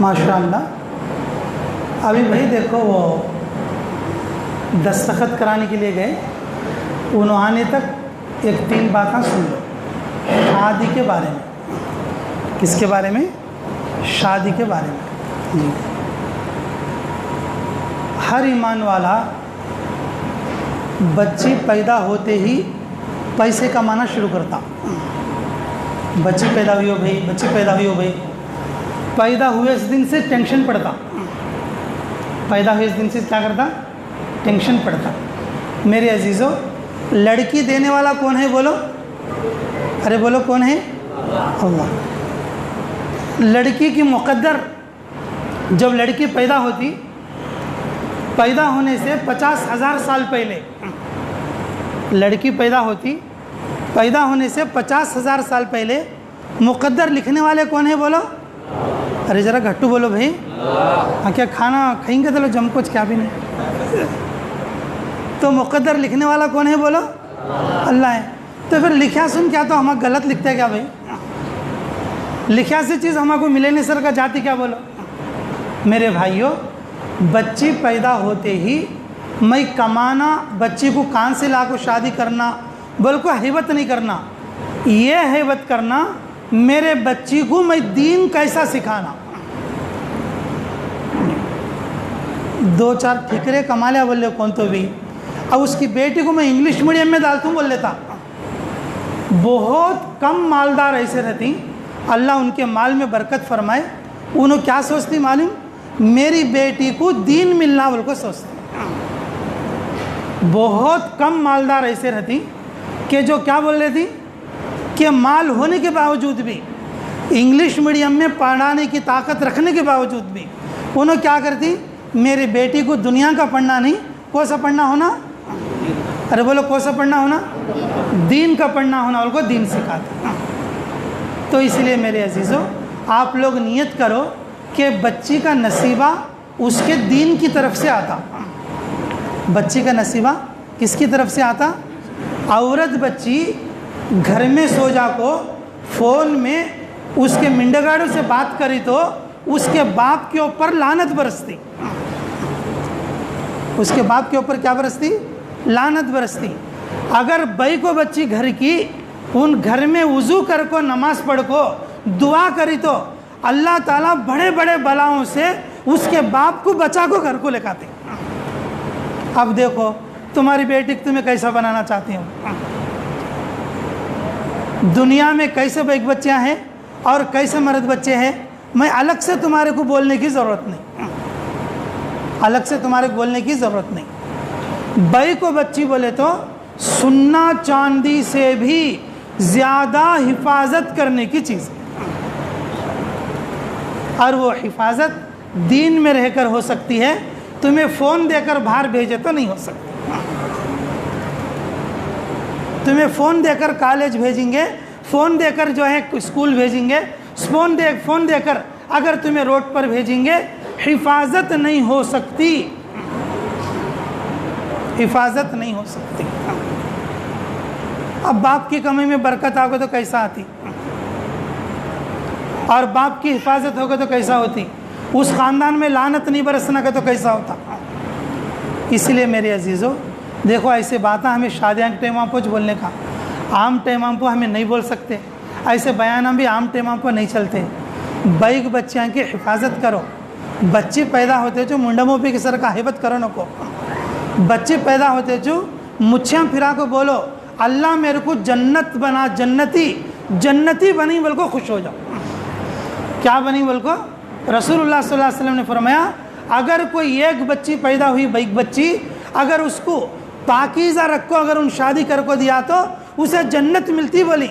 माशाअल्लाह। अभी भाई देखो वो दस्तखत कराने के लिए गए, उन्होंने तक एक 3 बातें सुन लो शादी के बारे में। किसके बारे में? शादी के बारे में जी। हर ईमान वाला बच्ची पैदा होते ही पैसे कमाना शुरू करता। बच्ची पैदा हुई हो भाई, बच्ची पैदा हुई हो भाई। पैदा हुए इस दिन से टेंशन पड़ता। पैदा हुए इस दिन से क्या करता? टेंशन पड़ता। मेरे अजीज़ों, लड़की देने वाला कौन है बोलो? अरे बोलो कौन है? अल्लाह। लड़की की मुक़द्दर, जब लड़की पैदा होती, पैदा होने से 50,000 साल पहले लड़की पैदा होती, पैदा होने से 50,000 साल पहले मुक़द्दर लिखने वाले कौन है बोलो? अरे ज़रा घट्टू बोलो भाई। हाँ, क्या खाना खाएंगे तो लो जम कुछ क्या भी नहीं। तो मुक़द्दर लिखने वाला कौन है बोलो? अल्लाह है। तो फिर लिखा सुन क्या तो हम गलत लिखते हैं क्या भाई? लिखा से चीज़ हमको मिले नहीं सर का जाति क्या बोलो? मेरे भाइयों, बच्ची पैदा होते ही मैं कमाना, बच्ची को कान से ला को शादी करना, बल्कि हैबत नहीं करना, ये हैबत करना मेरे बच्ची को मैं दीन कैसा सिखाना। 2-4 ठिकरे कमा लिया बोल ले कौन तो भी। अब उसकी बेटी को मैं इंग्लिश मीडियम में डालतूँ बोल लेता। बहुत कम मालदार ऐसे रहती, अल्लाह उनके माल में बरकत फरमाए। उन्होंने क्या सोचती मालूम? मेरी बेटी को दीन मिलना बोल को सोचती। बहुत कम मालदार ऐसे रहती कि जो क्या बोल रही थी कि माल होने के बावजूद भी, इंग्लिश मीडियम में पढ़ाने की ताकत रखने के बावजूद भी, उन्होंने क्या करती? मेरी बेटी को दुनिया का पढ़ना नहीं, कौन सा पढ़ना होना? अरे बोलो कौन सा पढ़ना होना? दीन का पढ़ना होना, उनको दीन सिखाते। तो इसलिए मेरे अजीज़ों, आप लोग नियत करो कि बच्ची का नसीबा उसके दीन की तरफ से आता। बच्ची का नसीबा किसकी तरफ से आता? औरत बच्ची घर में सो जा को फ़ोन में उसके मिंडगाड़ों से बात करी तो उसके बाप के ऊपर लानत बरसती। उसके बाप के ऊपर क्या बरसती? लानत बरसती। अगर बई को बच्ची घर की उन घर में वज़ू कर को नमाज पढ़ को दुआ करी तो अल्लाह ताला बड़े बड़े बलाओं से उसके बाप को बचा को घर को लेकाते। अब देखो तुम्हारी बेटी को तुम्हें कैसा बनाना चाहती हूँ। दुनिया में कैसे बैक बच्चियाँ हैं और कैसे मर्द बच्चे हैं, मैं अलग से तुम्हारे को बोलने की ज़रूरत नहीं। अलग से तुम्हारे को बोलने की ज़रूरत नहीं। बई को बच्ची बोले तो सुन्ना चांदी से भी ज़्यादा हिफाजत करने की चीज़ है, और वो हिफाजत दीन में रहकर हो सकती है। तुम्हें फ़ोन देकर बाहर भेजे तो नहीं हो सकती। तुम्हें फ़ोन देकर कॉलेज भेजेंगे, फ़ोन देकर जो है स्कूल भेजेंगे, फ़ोन देकर अगर तुम्हें रोड पर भेजेंगे, हिफाजत नहीं हो सकती। हिफाजत नहीं हो सकती। अब बाप की कमाई में बरकत आओगे तो कैसा आती, और बाप की हिफाजत होगे तो कैसा होती? उस ख़ानदान में लानत नहीं बरसना का तो कैसा होता? इसलिए मेरे अजीज़ों, देखो ऐसे बातें हमें शादियाँ के टाइम पर बोलने का, आम टाइम पर हमें नहीं बोल सकते। ऐसे बयान भी आम टाइम पर नहीं चलते। बैग बच्चियाँ की हिफाजत करो। बच्चे पैदा होते जो मुंडा मोपी की सर का हैबत करो न को। बच्चे पैदा होते जो मुच्छियाँ फिरा को बोलो अल्लाह मेरे को जन्नत बना, जन्नती बनी बोल को खुश हो जाओ। क्या बनी बोल को? रसूलुल्लाह सल्लल्लाहु अलैहि वसल्लम ने फरमाया, अगर कोई एक बच्ची पैदा हुई, बैग बच्ची, अगर उसको पाकीज़ा रखो, अगर उन शादी कर को दिया तो उसे जन्नत मिलती बोली।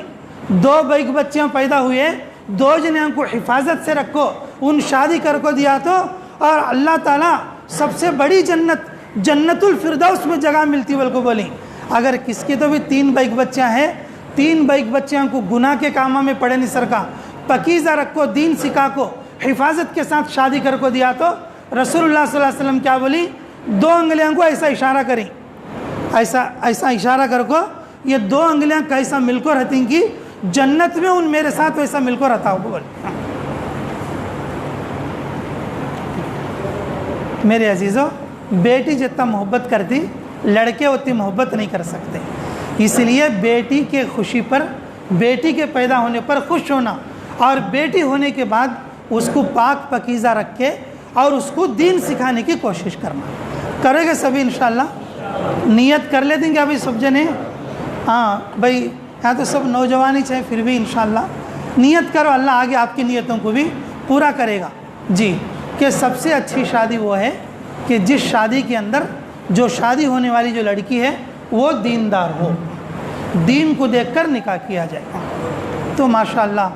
2 बैग बच्चियाँ पैदा हुए, 2 जने को हिफाजत से रखो, उन शादी कर को दिया तो, और अल्लाह ताला सबसे बड़ी जन्नत जन्नतुल फिरदौस में जगह मिलती बोल को बोली। अगर किसकी तो भी 3 बैग बच्चियाँ हैं, 3 बैग बच्चियाँ को गुनाह के कामों में पड़े नहीं सर का, पकीज़ा रखो, दीन सिखा को, हिफाजत के साथ शादी कर को दिया तो रसूलुल्लाह सल्लल्लाहु अलैहि वसल्लम क्या बोली? 2 अंगलियाँ को ऐसा इशारा करी, ऐसा इशारा कर को, ये 2 अंगलियाँ कैसा मिलको रहती कि जन्नत में उन मेरे साथ वैसा मिलको रहता हो बोल। मेरे अजीज़ों, बेटी जितना मोहब्बत करती लड़के उतनी मोहब्बत नहीं कर सकते। इसलिए बेटी के खुशी पर, बेटी के पैदा होने पर खुश होना और बेटी होने के बाद उसको पाक पकीज़ा रख के और उसको दीन सिखाने की कोशिश करना। करेंगे सभी इंशाल्लाह। नियत कर ले देंगे अभी सब जने। हाँ भाई, यहाँ तो सब नौजवान ही चाहे, फिर भी इंशाल्लाह नियत करो, अल्लाह आगे आपकी नियतों को भी पूरा करेगा। जी, कि सबसे अच्छी शादी वो है कि जिस शादी के अंदर जो शादी होने वाली जो लड़की है वो दीनदार हो, दीन को देखकर निकाह किया जाए। तो माशाअल्लाह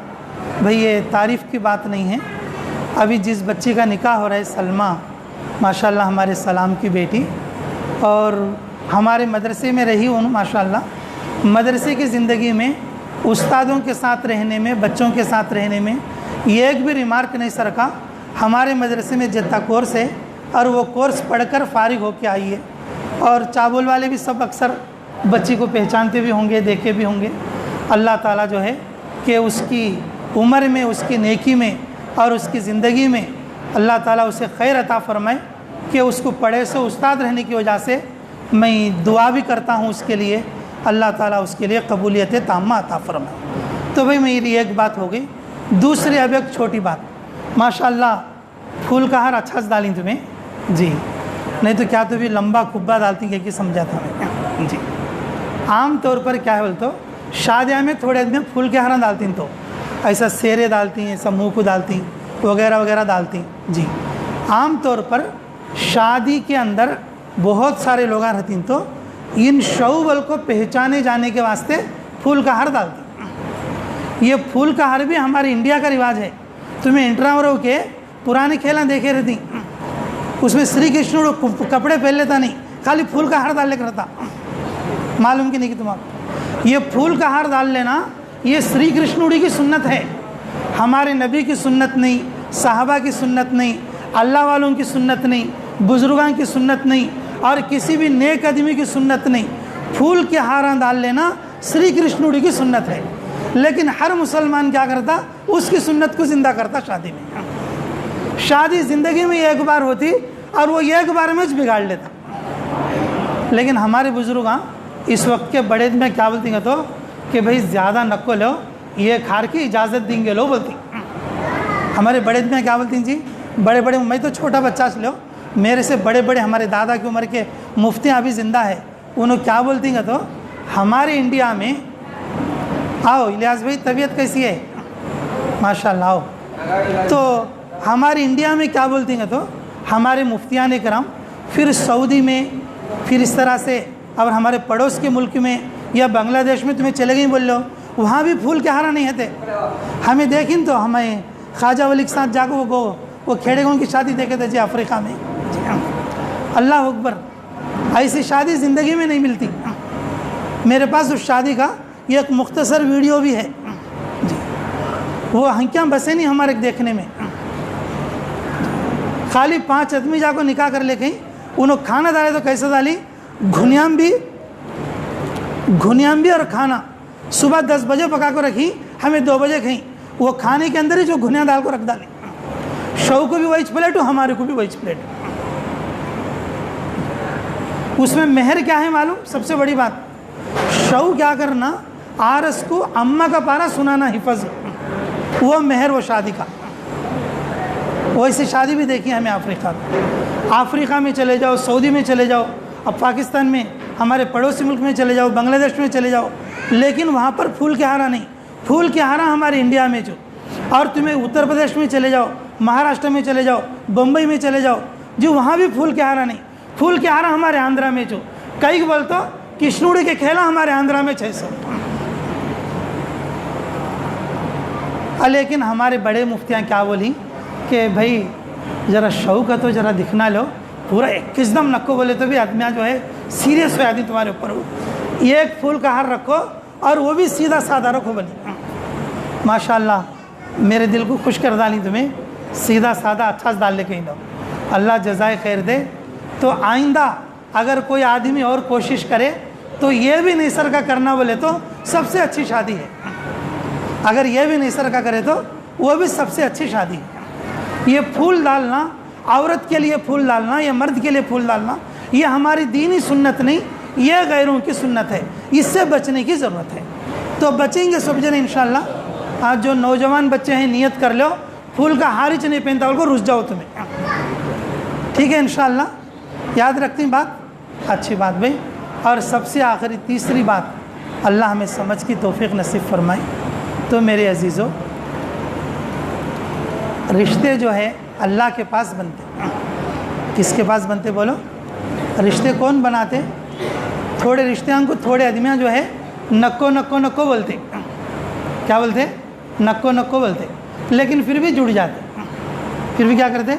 भाई, ये तारीफ़ की बात नहीं है। अभी जिस बच्ची का निकाह हो रहा है, सलमा, माशाअल्लाह हमारे सलाम की बेटी, और हमारे मदरसे में रही हूँ माशाअल्लाह। मदरसे की ज़िंदगी में उस्तादों के साथ रहने में, बच्चों के साथ रहने में ये एक भी रिमार्क नहीं सरका। हमारे मदरसे में जितना कोर्स है और वो कोर्स पढ़कर फारिग होकर आई है, और चावल वाले भी सब अक्सर बच्ची को पहचानते भी होंगे, देखे भी होंगे। अल्लाह ताला जो है कि उसकी उम्र में, उसकी नेकी में और उसकी ज़िंदगी में अल्लाह ताला उसे खैर अता फ़रमाए कि उसको पढ़े से उस्ताद रहने की वजह से मैं दुआ भी करता हूँ उसके लिए, अल्लाह ताला उसके लिए कबूलियत ताम्मा अता फ़रमाए। तो भाई मेरी एक बात हो गई। दूसरी अब एक छोटी बात, माशाअल्लाह फूल का हार अच्छा से डाली तुम्हें जी, नहीं तो क्या तो भी लंबा कुब्बा डालती है कि समझा था मैं जी। आम तौर पर क्या है बोल तो शादियाँ में थोड़े में फूल के हार डालती हैं, तो ऐसा सेरे डालती हैं, ऐसा मुँह को डालती वगैरह वगैरह डालती जी। आम तौर पर शादी के अंदर बहुत सारे लोग रहती हैं, तो इन शौवल को पहचाने जाने के वास्ते फूल का हार डालती। ये फूल का हार भी हमारे इंडिया का रिवाज है। तुम्हें इंट्रावरों के पुराने खेला देखे रहती, उसमें श्री कृष्ण कपड़े पहन लेता नहीं, खाली फूल का हार डाल लेकर रहता। मालूम कि नहीं कि तुम्हारा ये फूल का हार डाल लेना ये श्री कृष्णुड़ी की सुन्नत है, हमारे नबी की सुन्नत नहीं, साहबा की सुन्नत नहीं, अल्लाह वालों की सुन्नत नहीं, बुजुर्गां की सुन्नत नहीं, और किसी भी नेक आदमी की सुन्नत नहीं। फूल के हार डाल लेना श्री कृष्णुड़ी की सुन्नत है। लेकिन हर मुसलमान क्या करता, उसकी सुन्नत को ज़िंदा करता शादी में। शादी ज़िंदगी में एक बार होती और वो एक बार में बिगाड़ लेता। लेकिन हमारे बुजुर्ग इस वक्त के बड़े में क्या बोलती हैं, तो कि भाई ज़्यादा नको लो, ये खार की इजाज़त देंगे लो बोलती। हमारे बड़े में क्या बोलती हैं जी, बड़े बड़े, मैं तो छोटा बच्चा से लो, मेरे से बड़े बड़े हमारे दादा की उम्र के मुफ्ती अभी ज़िंदा है, उन्होंने क्या बोलती हैं, तो हमारे इंडिया में आओ इलियास भाई तबीयत कैसी है, माशाल्लाह आओ। तो हमारे इंडिया में क्या बोलती हैं, तो हमारे मुफ्तियान कराम, फिर सऊदी में, फिर इस तरह से, और हमारे पड़ोस के मुल्क में या बांग्लादेश में तुम्हें चले गई बोल लो, वहाँ भी फूल के हारा नहीं होते। हमें देखिन तो हमें ख्वाजा वली के साथ जाकर वो खेड़े गाँव की शादी देखे थे जी अफ्रीका में। अल्लाह अकबर, ऐसी शादी ज़िंदगी में नहीं मिलती। मेरे पास उस शादी का एक मुख्तसर वीडियो भी है जी, वो हंक्याँ बसे नहीं हमारे देखने में। खाली 5 आदमी जाको निकाह कर ले गई, उन्होंने खाना डाले तो कैसे डाली, घुनियाम भी और खाना सुबह 10 बजे पका को रखी, हमें 2 बजे खाई। वो खाने के अंदर ही जो घुनिया डाल को रख डाली, शव को भी वही प्लेट और हमारे को भी वही प्लेट। उसमें मेहर क्या है मालूम, सबसे बड़ी बात, शव क्या करना, आरस को अम्मा का पारा सुनाना हिफज, वो मेहर वो शादी का। वैसे शादी भी देखी हमें अफ्रीका में चले जाओ, सऊदी में चले जाओ, अब पाकिस्तान में, हमारे पड़ोसी मुल्क में चले जाओ, बांग्लादेश में चले जाओ, लेकिन वहाँ पर फूल के हारा नहीं। फूल के हारा हमारे इंडिया में जो, और तुम्हें उत्तर प्रदेश में चले जाओ, महाराष्ट्र में चले जाओ, बम्बई में चले जाओ, जो वहाँ भी फूल के हारा नहीं। फूल के हारा हमारे आंध्रा में जो, कई बोल तो कृष्णुड़ी के खेला हमारे आंध्रा में 600। लेकिन हमारे बड़े मुफ्तियाँ क्या बोली कि भाई ज़रा शौक है तो ज़रा दिखना लो, पूरा 21 दम नको बोले तो भी आदमियाँ जो है सीरियस हो जाती तुम्हारे ऊपर। वो एक फूल का हार रखो और वो भी सीधा साधा रखो बनी। माशाल्लाह मेरे दिल को खुश कर डाली तुम्हें, सीधा साधा अच्छा से डाल ले कहीं लो, अल्लाह जज़ाए खैर दे। तो आइंदा अगर कोई आदमी और कोशिश करे तो ये भी निसर का करना बोले तो सबसे अच्छी शादी है। अगर ये भी निसर का करे तो वो भी सबसे अच्छी शादी है। ये फूल डालना औरत के लिए फूल डालना या मर्द के लिए फूल डालना ये हमारी दीनी सुन्नत नहीं, ये गैरों की सुन्नत है, इससे बचने की ज़रूरत है। तो बचेंगे सब जने इंशाअल्लाह। आज जो नौजवान बच्चे हैं नियत कर लो, फूल का हार ही नहीं पहनता उनको रुस जाओ तुम्हें, ठीक है इंशाअल्लाह। याद रखती बात, अच्छी बात भाई। और सबसे आखिरी तीसरी बात, अल्लाह हमें समझ की तौफीक नसीब फरमाए। तो मेरे अजीज़ों, रिश्ते जो है अल्लाह के पास बनते, किसके पास बनते बोलो? रिश्ते कौन बनाते? थोड़े रिश्ते को थोड़े आदमियाँ जो है नक्को नक्को नक्को बोलते, क्या बोलते? नक्को नक्को बोलते, लेकिन फिर भी जुड़ जाते। फिर भी क्या करते?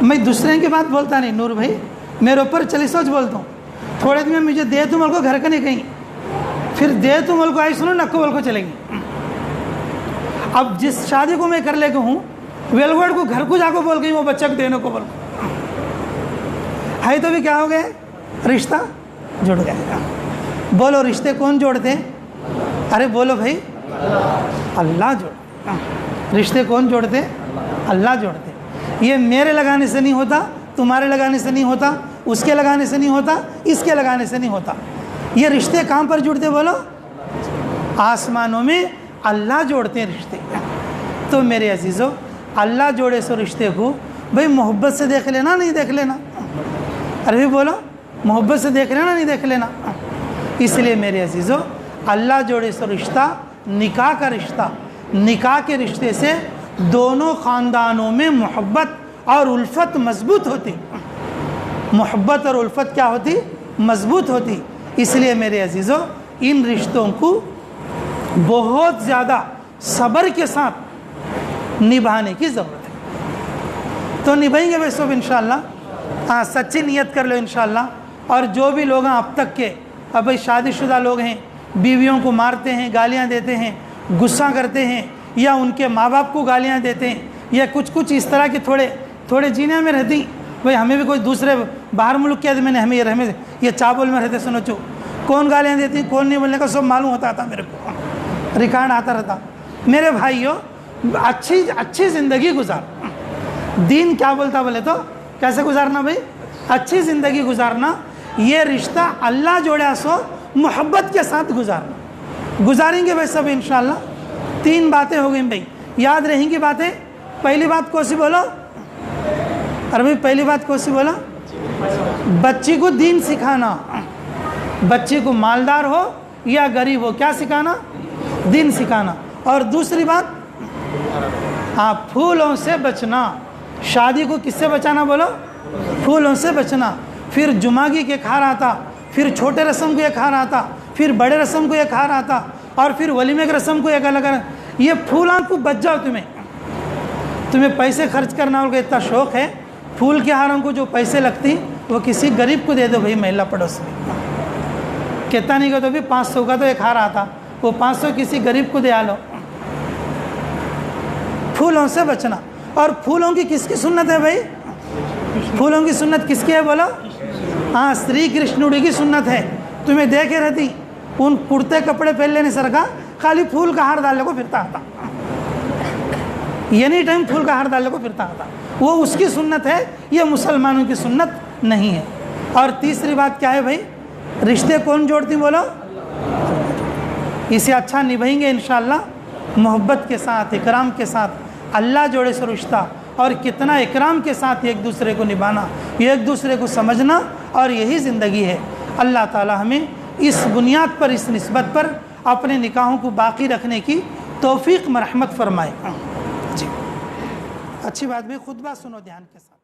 मैं दूसरे की बात बोलता नहीं, नूर भाई मेरे ऊपर चली सोच बोलता हूँ। थोड़े दिन में मुझे दे तुम को घर का नहीं कहीं, फिर दे तुम को आई सुनो नक्को बोल को चलेगी। अब जिस शादी को मैं कर लेके हूँ वेलवर्ड को घर को जाकर बोल गई वो बच्चा को देने को बोल है, तो भी क्या हो गया? रिश्ता जुड़ गया। बोलो रिश्ते कौन जोड़ते? अरे बोलो भाई, अल्लाह जोड़। रिश्ते कौन जोड़ते? अल्लाह जोड़ते। ये मेरे लगाने से नहीं होता, तुम्हारे लगाने से नहीं होता, उसके लगाने से नहीं होता, इसके लगाने से नहीं होता। ये रिश्ते कहाँ पर जुड़ते बोलो? आसमानों में अल्लाह जोड़ते हैं रिश्ते। तो मेरे अजीज़ों, अल्लाह जोड़े सो रिश्ते को भाई मोहब्बत से देख लेना, नहीं देख लेना? अरे भी बोलो, मोहब्बत से देख लेना, नहीं देख लेना? इसलिए मेरे अजीज़ों, अल्लाह जोड़े सो रिश्ता निकाह का रिश्ता, निकाह के रिश्ते से दोनों ख़ानदानों में मोहब्बत और उल्फत मजबूत होती। मोहब्बत और उल्फत क्या होती? मजबूत होती। इसलिए मेरे अजीज़ों, इन रिश्तों को बहुत ज़्यादा सब्र के साथ निभाने की ज़रूरत है। तो निभाएंगे वे सब इंशाअल्लाह। हाँ, सच्ची नियत कर लो इंशाअल्लाह। और जो भी लोग अब तक के अब भाई शादीशुदा लोग हैं, बीवियों को मारते हैं, गालियाँ देते हैं, गुस्सा करते हैं, या उनके माँ बाप को गालियाँ देते हैं, या कुछ इस तरह के थोड़े जीने में रहती, भाई हमें भी कोई दूसरे बाहर मुल्क के आदमी ने हमें ये चावल में रहते, सुनो चो कौन गालियाँ देती कौन नहीं बोलने का सब मालूम होता था मेरे को, रिकॉर्ड आता रहता। मेरे भाइयों, अच्छी ज़िंदगी गुजार। दीन क्या बोलता बोले तो कैसे गुजारना भाई? अच्छी ज़िंदगी गुजारना। ये रिश्ता अल्लाह जोड़ा सो मोहब्बत के साथ गुजारना। गुजारेंगे भाई सब इंशाअल्लाह। 3 बातें हो गई भाई, याद रहेंगी बातें। पहली बात कौन सी बोलो? अरे भाई पहली बात कौन सी बोलो? बच्ची को दीन सिखाना। बच्ची को मालदार हो या गरीब हो, क्या सिखाना? दीन सिखाना। और दूसरी बात, हाँ, फूलों से बचना। शादी को किससे बचाना बोलो? फूलों से बचना। फिर जुमागी के खा रहा था, फिर छोटे रस्म को एक खा रहा था, फिर बड़े रस्म को एक खा रहा था, और फिर वलीमे के रस्म को एक अलग। ये फूलां को बच जाओ। तुम्हें पैसे खर्च करना होगा, इतना शौक़ है, फूल के हारों को जो पैसे लगती वो किसी गरीब को दे दो भाई, महिला पड़ोस में। कितना नहीं का तो भी 500 का तो एक हार आता, वो 500 किसी गरीब को दे आ लो। फूलों से बचना। और फूलों की किसकी सुन्नत है भाई? फूलों की सुन्नत किसकी है बोलो? हाँ, श्री कृष्णुड़ी की सुन्नत है। तुम्हें देखे रहती उन कुर्ते कपड़े पहन लेने सर का, खाली फूल का हार डालने को फिरता आता, एनी टाइम फूल का हार डालने को फिरता आता। वो उसकी सुन्नत है, ये मुसलमानों की सुन्नत नहीं है। और तीसरी बात क्या है भाई? रिश्ते कौन जोड़ती बोलो? इसे अच्छा निभाएंगे इंशाअल्लाह, मोहब्बत के साथ, इकराम के साथ। अल्लाह जोड़े से रिश्ता, और कितना इकराम के साथ एक दूसरे को निभाना, एक दूसरे को समझना, और यही ज़िंदगी है। अल्लाह ताला हमें इस बुनियाद पर, इस निस्बत पर अपने निकाहों को बाकी रखने की तौफीक मरहमत फरमाए। जी, अच्छी बात भी, खुतबा सुनो ध्यान के साथ।